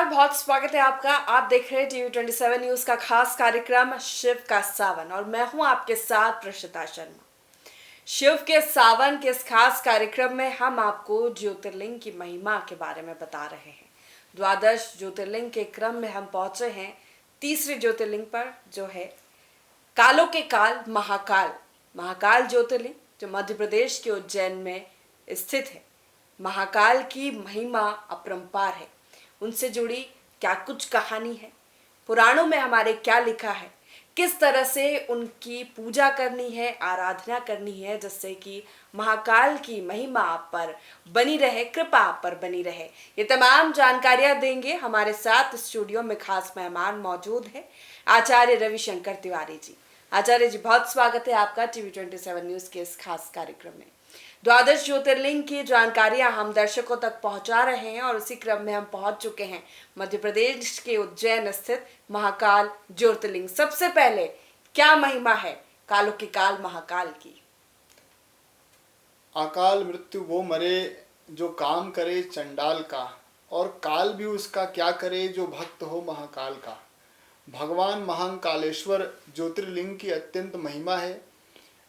नमस्कार, बहुत स्वागत है आपका। आप देख रहे हैं TV27 न्यूज का खास कार्यक्रम शिव का सावन और मैं हूं आपके साथ प्रशिता शर्मा। शिव के सावन के इस खास कार्यक्रम में हम आपको ज्योतिर्लिंग की महिमा के बारे में बता रहे हैं। द्वादश ज्योतिर्लिंग के क्रम में हम पहुंचे हैं तीसरे ज्योतिर्लिंग पर, जो है कालों के काल महाकाल। महाकाल ज्योतिर्लिंग जो मध्य प्रदेश के उज्जैन में स्थित है। महाकाल की महिमा अपरंपार है। उनसे जुड़ी क्या कुछ कहानी है, पुराणों में हमारे क्या लिखा है, किस तरह से उनकी पूजा करनी है, आराधना करनी है, जिससे कि महाकाल की महिमा आप पर बनी रहे, कृपा आप पर बनी रहे। ये तमाम जानकारियां देंगे। हमारे साथ स्टूडियो में खास मेहमान मौजूद है, आचार्य रविशंकर तिवारी जी। आचार्य जी, बहुत स्वागत है आपका TV27 न्यूज के इस खास कार्यक्रम में। द्वादश ज्योतिर्लिंग की जानकारियां हम दर्शकों तक पहुंचा रहे हैं और उसी क्रम में हम पहुंच चुके हैं मध्य प्रदेश के उज्जैन स्थित महाकाल ज्योतिर्लिंग। सबसे पहले क्या महिमा है कालों की काल महाकाल की? अकाल मृत्यु वो मरे जो काम करे चंडाल का, और काल भी उसका क्या करे जो भक्त हो महाकाल का। भगवान महाकालेश्वर ज्योतिर्लिंग की अत्यंत महिमा है।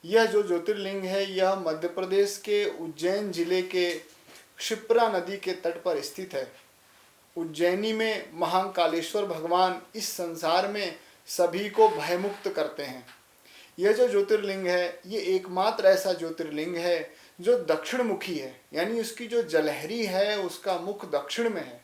यह जो ज्योतिर्लिंग है यह मध्य प्रदेश के उज्जैन जिले के क्षिप्रा नदी के तट पर स्थित है। उज्जैनी में महाकालेश्वर भगवान इस संसार में सभी को भयमुक्त करते हैं। यह जो ज्योतिर्लिंग है ये एकमात्र ऐसा ज्योतिर्लिंग है जो दक्षिण मुखी है, यानी उसकी जो जलहरी है उसका मुख दक्षिण में है।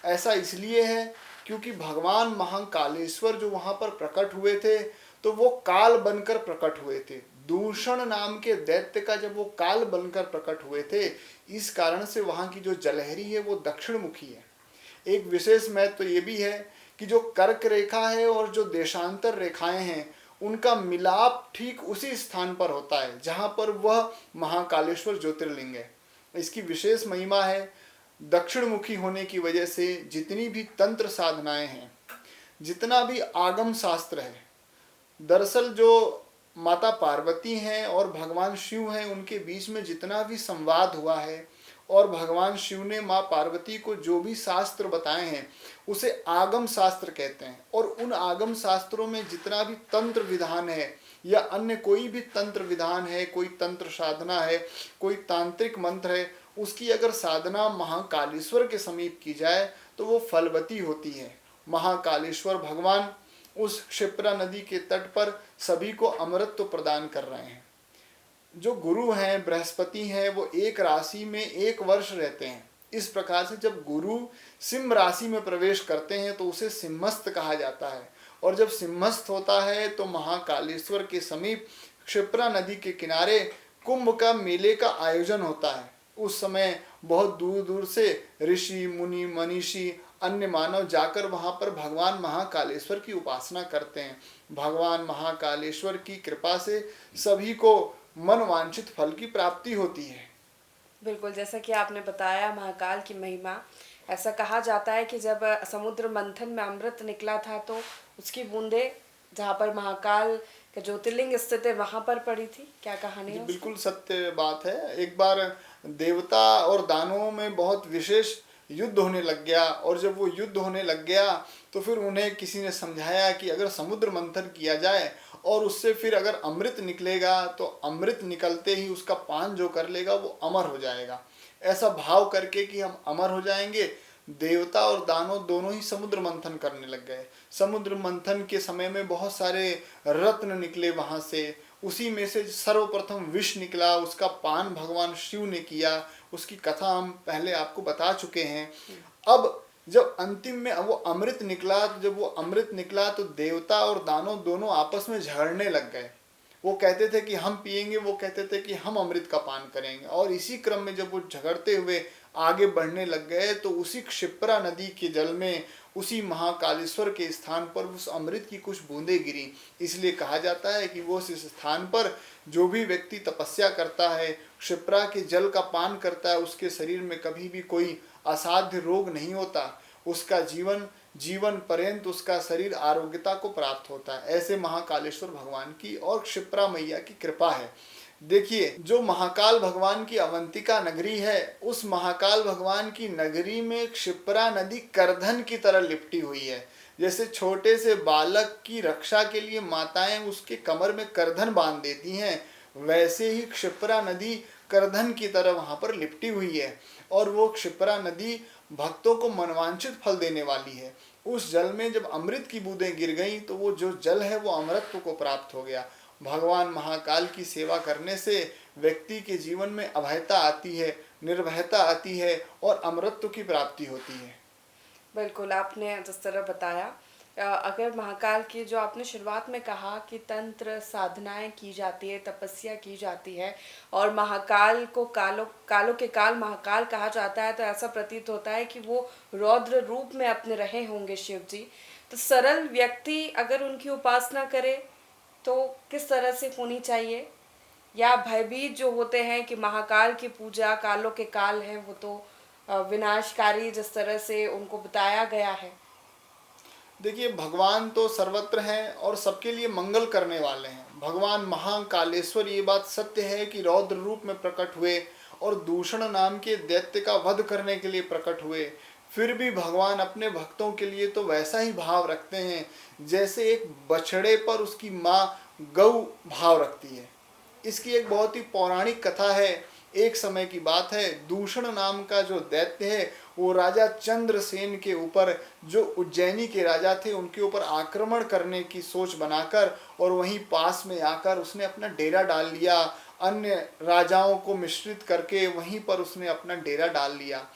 ऐसा इसलिए है क्योंकि भगवान महाकालेश्वर जो वहाँ पर प्रकट हुए थे तो वो काल बनकर प्रकट हुए थे। दूषण नाम के दैत्य का जब वो काल बनकर प्रकट हुए थे, इस कारण से वहाँ की जो जलहरी है वो दक्षिण मुखी है। एक विशेष महत्व तो ये भी है कि जो कर्क रेखा है और जो देशांतर रेखाएं हैं उनका मिलाप ठीक उसी स्थान पर होता है जहाँ पर वह महाकालेश्वर ज्योतिर्लिंग है। इसकी विशेष महिमा है। दक्षिण मुखी होने की वजह से जितनी भी तंत्र साधनाएं हैं, जितना भी आगम शास्त्र है, दरअसल जो माता पार्वती हैं और भगवान शिव हैं उनके बीच में जितना भी संवाद हुआ है और भगवान शिव ने माँ पार्वती को जो भी शास्त्र बताए हैं उसे आगम शास्त्र कहते हैं। और उन आगम शास्त्रों में जितना भी तंत्र विधान है या अन्य कोई भी तंत्र विधान है, कोई तंत्र साधना है, कोई तांत्रिक मंत्र है, उसकी अगर साधना महाकालेश्वर के समीप की जाए तो वो फलवती होती है। महाकालेश्वर भगवान उस क्षिप्रा नदी के तट पर सभी को अमृत प्रदान कर रहे हैं। जो गुरु हैं, बृहस्पति हैं, वो एक राशि में एक वर्ष रहते हैं। इस प्रकार से जब गुरु सिंह राशि में प्रवेश करते हैं तो उसे सिंहस्थ कहा जाता है। और जब सिंहस्थ होता है तो महाकालेश्वर के समीप क्षिप्रा नदी के किनारे कुंभ का मेले का आयोजन होता है। उस समय बहुत दूर दूर से ऋषि मुनि मनीषी अन्य मानव जाकर वहाँ पर भगवान महाकालेश्वर की उपासना करते हैं। भगवान महाकालेश्वर की कृपा से सभी को मनवांछित फल की प्राप्ति होती है। बिल्कुल, जैसा कि आपने बताया महाकाल की महिमा, ऐसा कहा जाता है कि जब समुद्र मंथन में अमृत निकला था तो उसकी बूंदें जहाँ पर महाकाल का ज्योतिर्लिंग स्थित है वहां पर पड़ी थी। क्या कहानी है? बिल्कुल सत्य बात है। एक बार देवता और दानवों में बहुत विशेष युद्ध होने लग गया, और जब वो युद्ध होने लग गया तो फिर उन्हें किसी ने समझाया कि अगर समुद्र मंथन किया जाए और उससे फिर अगर अमृत निकलेगा तो अमृत निकलते ही उसका पान जो कर लेगा वो अमर हो जाएगा। ऐसा भाव करके कि हम अमर हो जाएंगे, देवता और दानव दोनों ही समुद्र मंथन करने लग गए। समुद्र मंथन के समय में बहुत सारे रत्न निकले वहां से। उसी में से सर्वप्रथम विष निकला, उसका पान भगवान शिव ने किया। उसकी कथा हम पहले आपको बता चुके हैं। अब जब अंतिम में वो अमृत निकला, तो जब वो अमृत निकला तो देवता और दानव दोनों आपस में झगड़ने लग गए। वो कहते थे कि हम पिएंगे, वो कहते थे कि हम अमृत का पान करेंगे। और इसी क्रम में जब वो झगड़ते हुए आगे बढ़ने लग गए तो उसी क्षिप्रा नदी के जल में उसी महाकालेश्वर के स्थान पर उस अमृत की कुछ बूंदें गिरी। इसलिए कहा जाता है कि वो उस स्थान पर जो भी व्यक्ति तपस्या करता है, क्षिप्रा के जल का पान करता है, उसके शरीर में कभी भी कोई असाध्य रोग नहीं होता। उसका जीवन पर्यंत उसका शरीर आरोग्यता को प्राप्त होता है। ऐसे महाकालेश्वर भगवान की और क्षिप्रा मैया की कृपा है। देखिए, जो महाकाल भगवान की अवंतिका नगरी है, उस महाकाल भगवान की नगरी में क्षिप्रा नदी करधन की तरह लिपटी हुई है। जैसे छोटे से बालक की रक्षा के लिए माताएं उसके कमर में करधन बांध देती हैं, वैसे ही क्षिप्रा नदी करधन की तरह वहां पर लिपटी हुई है। और वो क्षिप्रा नदी भक्तों को मनवांछित फल देने वाली है। उस जल में जब अमृत की बूंदें गिर गईं तो वो जो जल है वो अमृतत्व को प्राप्त हो गया। भगवान महाकाल की सेवा करने से व्यक्ति के जीवन में अभयता आती है, निर्भयता आती है और अमृतत्व की प्राप्ति होती है। बिल्कुल, आपने जिस तरह बताया, अगर महाकाल की जो आपने शुरुआत में कहा कि तंत्र साधनाएं की जाती है, तपस्या की जाती है और महाकाल को कालों कालों के काल महाकाल कहा जाता है, तो ऐसा प्रतीत होता है कि वो रौद्र रूप में अपने रहे होंगे शिव जी। तो सरल व्यक्ति अगर उनकी उपासना करे तो किस तरह से होनी चाहिए? या भयभीत जो होते हैं कि महाकाल की पूजा कालों के काल है, वो तो विनाशकारी जिस तरह से उनको बताया गया है। देखिए, भगवान तो सर्वत्र हैं और सबके लिए मंगल करने वाले हैं। भगवान महाकालेश्वर ये बात सत्य है कि रौद्र रूप में प्रकट हुए और दूषण नाम के दैत्य का वध करने के लिए प्रकट हुए। फिर भी भगवान अपने भक्तों के लिए तो वैसा ही भाव रखते हैं जैसे एक बछड़े पर उसकी माँ गौ भाव रखती है। इसकी एक बहुत ही पौराणिक कथा है। एक समय की बात है, दूषण नाम का जो दैत्य है वो राजा चंद्रसेन के ऊपर, जो उज्जैनी के राजा थे, उनके ऊपर आक्रमण करने की सोच बनाकर और वहीं पास में आकर उसने अपना डेरा डाल लिया। अन्य राजाओं को मिश्रित करके वहीं पर उसने अपना डेरा डाल लिया।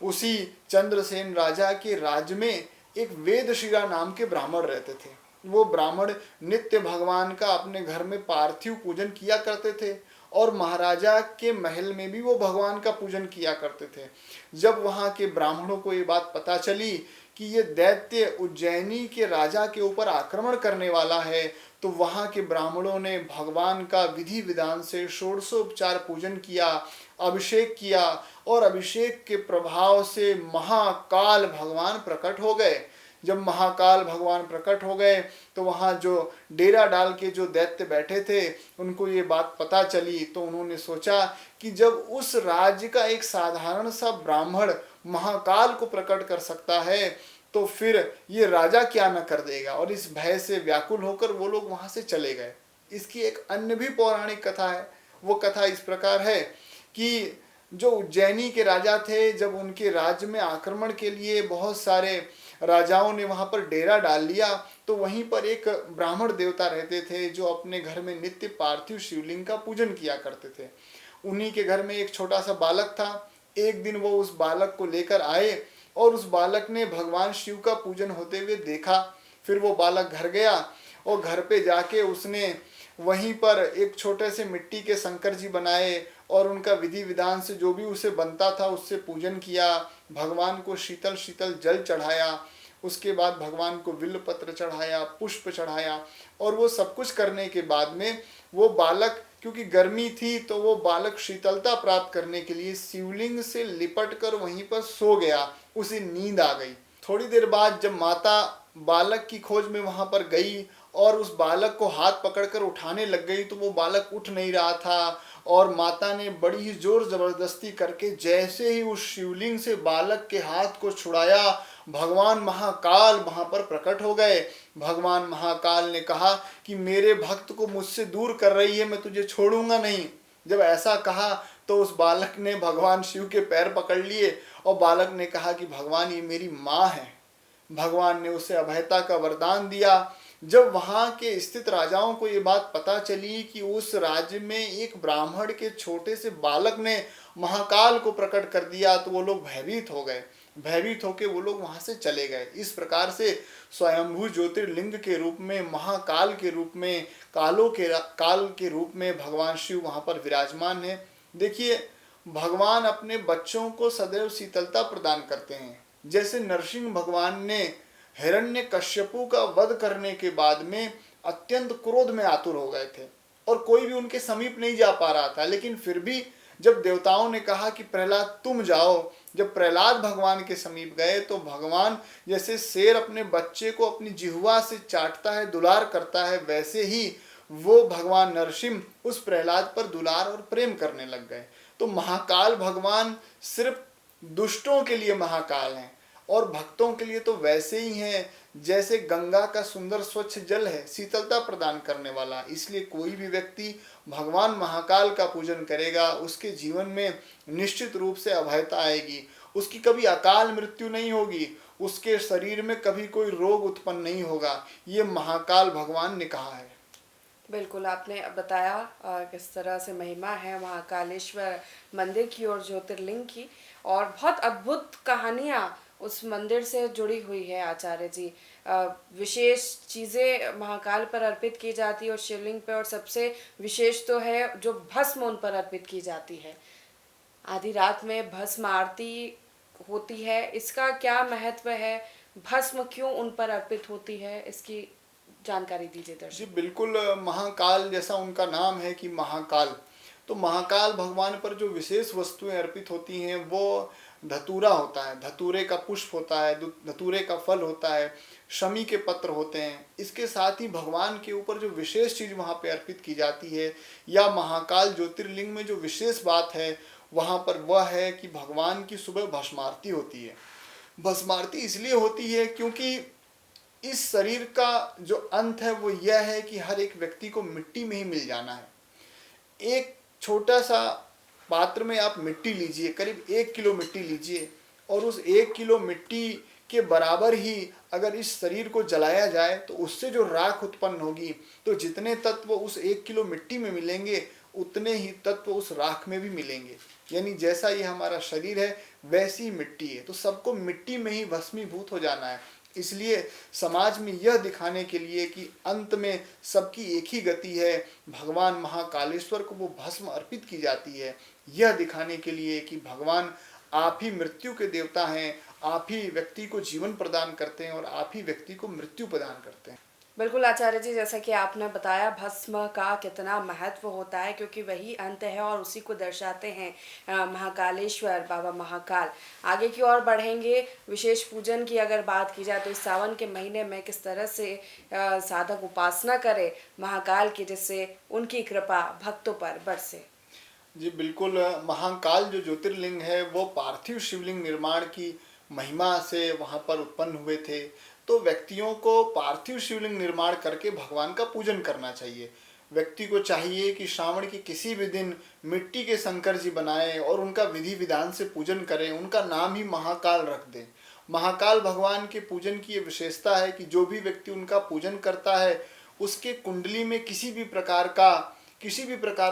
उसी चंद्रसेन राजा के राज्य में एक वेदशिरा नाम के ब्राह्मण रहते थे। वो ब्राह्मण नित्य भगवान का अपने घर में पार्थिव पूजन किया करते थे और महाराजा के महल में भी वो भगवान का पूजन किया करते थे। जब वहाँ के ब्राह्मणों को ये बात पता चली कि ये दैत्य उज्जैनी के राजा के ऊपर आक्रमण करने वाला है, तो वहाँ के ब्राह्मणों ने भगवान का विधि विधान से षोडशोपचार पूजन किया, अभिषेक किया और अभिषेक के प्रभाव से महाकाल भगवान प्रकट हो गए। जब महाकाल भगवान प्रकट हो गए तो वहाँ जो डेरा डाल के जो दैत्य बैठे थे उनको ये बात पता चली, तो उन्होंने सोचा कि जब उस राज्य का एक साधारण सा ब्राह्मण महाकाल को प्रकट कर सकता है तो फिर ये राजा क्या न कर देगा। और इस भय से व्याकुल होकर वो लोग वहाँ से चले गए। इसकी एक अन्य भी पौराणिक कथा है। वो कथा इस प्रकार है कि जो उज्जैनी के राजा थे, जब उनके राज्य में आक्रमण के लिए बहुत सारे राजाओं ने वहां पर डेरा डाल लिया, तो वहीं पर एक ब्राह्मण देवता रहते थे जो अपने घर में नित्य पार्थिव शिवलिंग का पूजन किया करते थे। उन्हीं के घर में एक छोटा सा बालक था। एक दिन वो उस बालक को लेकर आए और उस बालक ने भगवान शिव का पूजन होते हुए देखा। फिर वो बालक घर गया और घर पे जाके उसने वहीं पर एक छोटे से मिट्टी के शंकर जी बनाए और उनका विधि विधान से जो भी उसे बनता था उससे पूजन किया। भगवान को शीतल शीतल जल चढ़ाया, उसके बाद भगवान को बिल्व पत्र चढ़ाया, पुष्प चढ़ाया। और वो सब कुछ करने के बाद में वो बालक, क्योंकि गर्मी थी तो वो बालक शीतलता प्राप्त करने के लिए शिवलिंग से लिपट कर वहीं पर सो गया। उसे नींद आ गई। थोड़ी देर बाद जब माता बालक की खोज में वहां पर गई और उस बालक को हाथ पकड़कर उठाने लग गई तो वो बालक उठ नहीं रहा था। और माता ने बड़ी ही जोर जबरदस्ती करके जैसे ही उस शिवलिंग से बालक के हाथ को छुड़ाया, भगवान महाकाल वहां पर प्रकट हो गए। भगवान महाकाल ने कहा कि मेरे भक्त को मुझसे दूर कर रही है, मैं तुझे छोड़ूंगा नहीं। जब ऐसा कहा तो उस बालक ने भगवान शिव के पैर पकड़ लिए और बालक ने कहा कि भगवान ये मेरी माँ है। भगवान ने उसे अभयता का वरदान दिया। जब वहां के स्थित राजाओं को ये बात पता चली कि उस राज्य में एक ब्राह्मण के छोटे से बालक ने महाकाल को प्रकट कर दिया, तो वो लोग भयभीत हो गए। भयभीत होकर वो लोग वहां से चले गए। इस प्रकार से स्वयंभू ज्योतिर्लिंग के रूप में, महाकाल के रूप में, काल के रूप में भगवान शिव वहां पर विराजमान है। देखिए, भगवान अपने बच्चों को सदैव शीतलता प्रदान करते हैं। जैसे नरसिंह भगवान ने हिरण्यकश्यपु का वध करने के बाद में अत्यंत क्रोध में आतुर हो गए थे और कोई भी उनके समीप नहीं जा पा रहा था, लेकिन फिर भी जब देवताओं ने कहा कि प्रहलाद तुम जाओ, जब प्रहलाद भगवान के समीप गए तो भगवान जैसे शेर अपने बच्चे को अपनी जिह्वा से चाटता है, दुलार करता है, वैसे ही वो भगवान नरसिंह उस प्रहलाद पर दुलार और प्रेम करने लग गए। तो महाकाल भगवान सिर्फ दुष्टों के लिए महाकाल हैं और भक्तों के लिए तो वैसे ही हैं जैसे गंगा का सुंदर स्वच्छ जल है, शीतलता प्रदान करने वाला। इसलिए कोई भी व्यक्ति भगवान महाकाल का पूजन करेगा, उसके जीवन में निश्चित रूप से अभयता आएगी, उसकी कभी अकाल मृत्यु नहीं होगी, उसके शरीर में कभी कोई रोग उत्पन्न नहीं होगा। ये महाकाल भगवान ने कहा है। बिल्कुल, आपने बताया किस तरह से महिमा है महाकालेश्वर मंदिर की और ज्योतिर्लिंग की, और बहुत अद्भुत कहानियाँ उस मंदिर से जुड़ी हुई है आचार्य जी। विशेष चीज़ें महाकाल पर अर्पित की जाती है और शिवलिंग पे, और सबसे विशेष तो है जो भस्म उन पर अर्पित की जाती है। आधी रात में भस्म आरती होती है, इसका क्या महत्व है? भस्म क्यों उन पर अर्पित होती है, इसकी जानकारी दीजिए जी दर्शक। बिल्कुल, महाकाल जैसा उनका नाम है कि महाकाल, तो महाकाल भगवान पर जो विशेष वस्तुएं अर्पित होती हैं वो धतूरा होता है, धतूरे का पुष्प होता है, धतूरे का फल होता है, शमी के पत्र होते हैं। इसके साथ ही भगवान के ऊपर जो विशेष चीज़ वहाँ पे अर्पित की जाती है, या महाकाल ज्योतिर्लिंग में जो विशेष बात है वहाँ पर वह है कि भगवान की सुबह भस्मारती होती है। भस्मारती इसलिए होती है क्योंकि इस शरीर का जो अंत है वो यह है कि हर एक व्यक्ति को मिट्टी में ही मिल जाना है। एक छोटा सा पात्र में आप मिट्टी लीजिए, करीब 1 किलो मिट्टी लीजिए, और उस 1 किलो मिट्टी के बराबर ही अगर इस शरीर को जलाया जाए तो उससे जो राख उत्पन्न होगी, तो जितने तत्व उस 1 किलो मिट्टी में मिलेंगे उतने ही तत्व उस राख में भी मिलेंगे। यानी जैसा ये हमारा शरीर है वैसी ही मिट्टी है, तो सबको मिट्टी में ही भस्मीभूत हो जाना है। इसलिए समाज में यह दिखाने के लिए कि अंत में सबकी एक ही गति है, भगवान महाकालेश्वर को वो भस्म अर्पित की जाती है। यह दिखाने के लिए कि भगवान आप ही मृत्यु के देवता हैं, आप ही व्यक्ति को जीवन प्रदान करते हैं और आप ही व्यक्ति को मृत्यु प्रदान करते हैं। बिल्कुल आचार्य जी, जैसा कि आपने बताया भस्म का कितना महत्व होता है, क्योंकि वही अंत है और उसी को दर्शाते हैं महाकालेश्वर बाबा महाकाल। आगे की ओर बढ़ेंगे। विशेष पूजन की अगर बात की जाए तो इस सावन के महीने में किस तरह से साधक उपासना करे महाकाल की, जिससे उनकी कृपा भक्तों पर बरसे। जी बिल्कुल, महाकाल जो ज्योतिर्लिंग है वो पार्थिव शिवलिंग निर्माण की महिमा से वहाँ पर उत्पन्न हुए थे। तो व्यक्तियों को पार्थिव शिवलिंग निर्माण करके भगवान का पूजन करना चाहिए। व्यक्ति को चाहिए कि श्रावण के किसी भी दिन मिट्टी के शंकर जी बनाएं और उनका विधि विधान से पूजन करें, उनका नाम ही महाकाल रख दें। महाकाल भगवान के पूजन की ये विशेषता है कि जो भी व्यक्ति उनका पूजन करता है उसके कुंडली में किसी भी प्रकार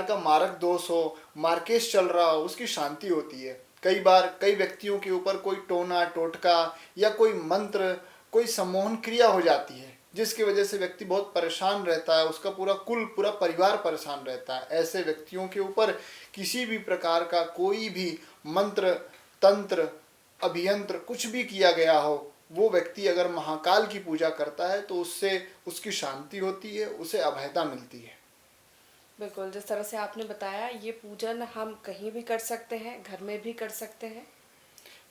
का मारक दोष हो, मार्केश चल रहा हो, उसकी शांति होती है। कई बार कई व्यक्तियों के ऊपर कोई टोना टोटका या कोई मंत्र, कोई सम्मोहन क्रिया हो जाती है, जिसकी वजह से व्यक्ति बहुत परेशान रहता है, उसका पूरा कुल पूरा परिवार परेशान रहता है। ऐसे व्यक्तियों के ऊपर किसी भी प्रकार का कोई भी मंत्र तंत्र अभियंत्र कुछ भी किया गया हो, वो व्यक्ति अगर महाकाल की पूजा करता है तो उससे उसकी शांति होती है, उसे अभयता मिलती है। बिल्कुल, जिस तरह से आपने बताया ये पूजन हम कहीं भी कर सकते हैं, घर में भी कर सकते हैं।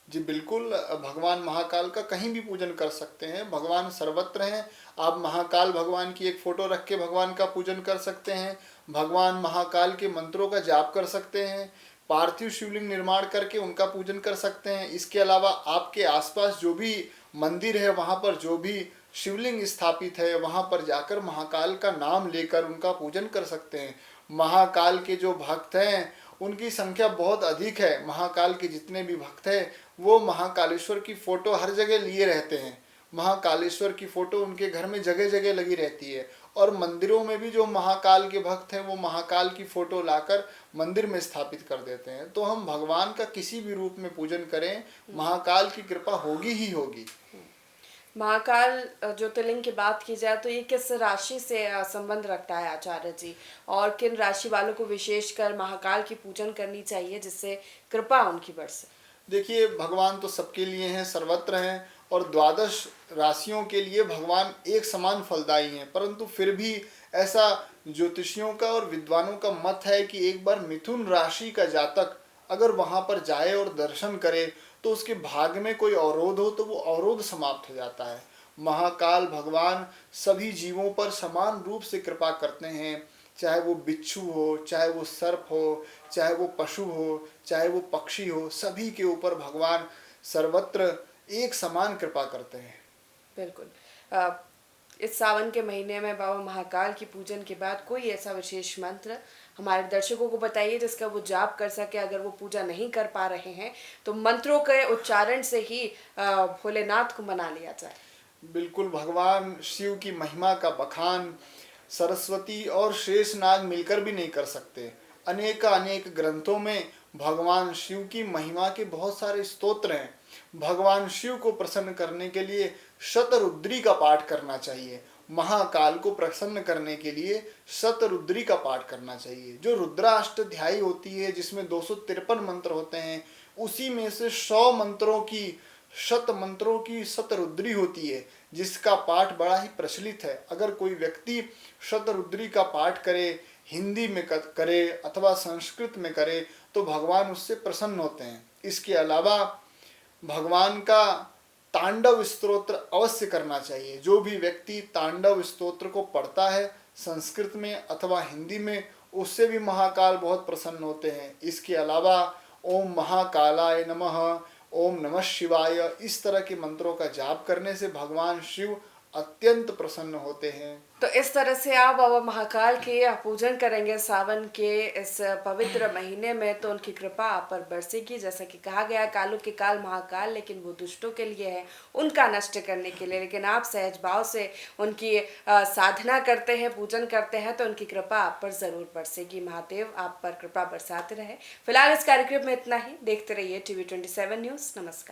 जी बिल्कुल, भगवान महाकाल का कहीं भी पूजन कर सकते हैं, भगवान सर्वत्र हैं। आप महाकाल भगवान की एक फोटो रख के भगवान का पूजन कर सकते हैं, भगवान महाकाल के मंत्रों का जाप कर सकते हैं, पार्थिव शिवलिंग निर्माण करके उनका पूजन कर सकते हैं। इसके अलावा आपके आसपास जो भी मंदिर है, वहाँ पर जो भी शिवलिंग स्थापित है, वहाँ पर जाकर महाकाल का नाम लेकर उनका पूजन कर सकते हैं। महाकाल के जो भक्त हैं उनकी संख्या बहुत अधिक है। महाकाल के जितने भी भक्त हैं वो महाकालेश्वर की फ़ोटो हर जगह लिए रहते हैं। महाकालेश्वर की फ़ोटो उनके घर में जगह जगह लगी रहती है, और मंदिरों में भी जो महाकाल के भक्त हैं वो महाकाल की फ़ोटो लाकर मंदिर में स्थापित कर देते हैं। तो हम भगवान का किसी भी रूप में पूजन करें, महाकाल की कृपा होगी ही होगी। महाकाल ज्योतिर्लिंग की बात की जाए तो ये किस राशि से संबंध रखता है आचार्य जी, और किन राशि वालों को विशेषकर महाकाल की पूजन करनी चाहिए जिससे कृपा उनकी बरसे? देखिए, भगवान तो सबके लिए हैं, सर्वत्र हैं, और 12 राशियों के लिए भगवान एक समान फलदायी हैं। परंतु फिर भी ऐसा ज्योतिषियों का और विद्वानों का मत है कि एक बार मिथुन राशि का जातक अगर वहाँ पर जाए और दर्शन करे तो उसके भाग्य में कोई अवरोध हो तो वो अवरोध समाप्त हो जाता है। महाकाल भगवान सभी जीवों पर समान रूप से कृपा करते हैं, चाहे वो बिच्छू हो, चाहे वो सर्प हो, चाहे वो पशु हो, चाहे वो पक्षी हो, सभी के ऊपर भगवान सर्वत्र एक समान कृपा करते हैं। बिल्कुल। इस सावन के महीने में बाबा महाकाल की पूजन के बाद कोई ऐसा विशेष मंत्र हमारे दर्शकों को बताइए जिसका वो जाप कर सके। अगर वो पूजा नहीं कर पा रहे हैं तो मंत्रों के उच्चारण से ही भोलेनाथ को मना लिया जाए। बिल्कुल, भगवान शिव की महिमा का बखान सरस्वती और शेषनाग मिलकर भी नहीं कर सकते। अनेक ग्रंथों में भगवान शिव की महिमा के बहुत सारे स्तोत्र हैं। भगवान शिव को प्रसन्न करने के लिए शतरुद्री का पाठ करना चाहिए। महाकाल को प्रसन्न करने के लिए शतरुद्री का पाठ करना चाहिए। जो रुद्राष्टध्यायी होती है, जिसमें 253 मंत्र होते हैं, उसी में से 100 मंत्रों की, शत मंत्रों की शतरुद्री होती है, जिसका पाठ बड़ा ही प्रचलित है। अगर कोई व्यक्ति शतरुद्री का पाठ करे, हिंदी में करे अथवा संस्कृत में करे, तो भगवान उससे प्रसन्न होते हैं। इसके अलावा भगवान का तांडव स्तोत्र अवश्य करना चाहिए। जो भी व्यक्ति तांडव स्तोत्र को पढ़ता है संस्कृत में अथवा हिंदी में, उससे भी महाकाल बहुत प्रसन्न होते हैं। इसके अलावा ओम महाकालाय नमः, ओम नमः शिवाय, इस तरह के मंत्रों का जाप करने से भगवान शिव अत्यंत प्रसन्न होते हैं। तो इस तरह से आप बाबा महाकाल के पूजन करेंगे सावन के इस पवित्र महीने में, तो उनकी कृपा आप पर बरसेगी। जैसा कि कहा गया, कालों के काल महाकाल, लेकिन वो दुष्टों के लिए है, उनका नष्ट करने के लिए। लेकिन आप सहज भाव से उनकी साधना करते हैं, पूजन करते हैं, तो उनकी कृपा आप पर जरूर बरसेगी। महादेव आप पर कृपा बरसाते रहे। फिलहाल इस कार्यक्रम में इतना ही। देखते रहिए TV 27 न्यूज़। नमस्कार।